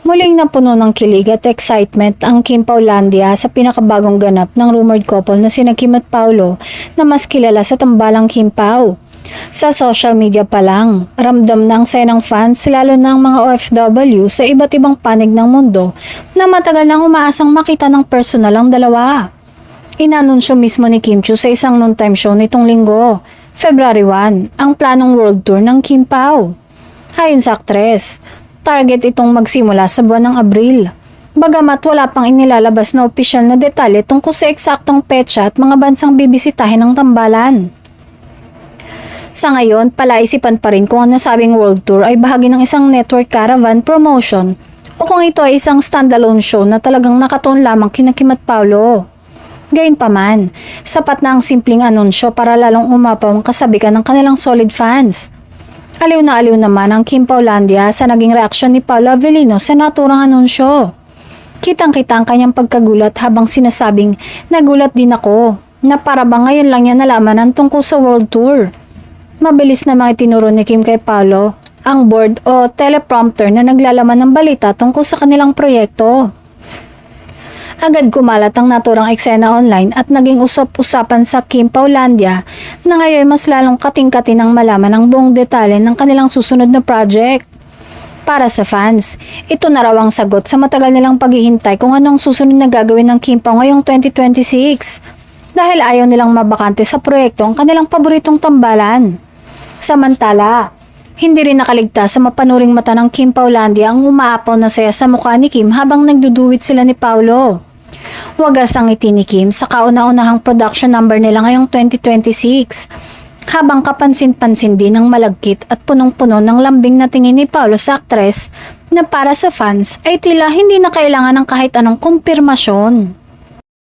Muling napuno ng kilig at excitement ang Kim Paulandia sa pinakabagong ganap ng rumored couple na sina Kim at Paulo na mas kilala sa tambalang Kim Pao. Sa social media pa lang, ramdam ng saya ng fans lalo ng mga OFW sa iba't ibang panig ng mundo na matagal nang umaasang makita ng personal ang dalawa. Inanunsyo mismo ni Kim Chiu sa isang noontime show nitong linggo, February 1, ang planong world tour ng Kim Pao. Ayon sa aktres, target itong magsimula sa buwan ng Abril. Bagamat wala pang inilalabas na opisyal na detalye tungkol sa eksaktong petsa at mga bansang bibisitahin ng tambalan. Sa ngayon, palaisipan pa rin kung ang nasabing world tour ay bahagi ng isang network caravan promotion o kung ito ay isang standalone show na talagang nakatuon lamang kina Kim at Paulo. Gayunpaman, sapat na ang simpleng anunsyo para lalong umapaw ang kasabikan ng kanilang solid fans. Aliw na aliw naman ang Kim Paulandia sa naging reaksyon ni Paolo Avellino sa naturang anunsyo. Kitang-kita ang kanyang pagkagulat habang sinasabing, "Nagulat din ako na para bang ngayon lang niya nalaman ang tungkol sa world tour." Mabilis na mga tinuro ni Kim kay Paolo ang board o teleprompter na naglalaman ng balita tungkol sa kanilang proyekto. Agad kumalat ang naturang eksena online at naging usap-usapan sa Kim Paulandia na ngayon mas lalong kating-kating ang malaman ang buong detalye ng kanilang susunod na project. Para sa fans, ito na raw ang sagot sa matagal nilang paghihintay kung anong susunod na gagawin ng Kim Pao ngayong 2026 dahil ayaw nilang mabakante sa proyekto ang kanilang paboritong tambalan. Samantala, hindi rin nakaligtas sa mapanuring mata ng Kim Paulandia ang umaapaw na saya sa mukha ni Kim habang nagduduwit sila ni Paulo. Wagas ang ngiti ni Kim sa kauna-unahang production number nila ngayong 2026. Habang kapansin-pansin din ang malagkit at punong-puno ng lambing na tingin ni Paulo sa aktres na para sa fans ay tila hindi na kailangan ng kahit anong kumpirmasyon.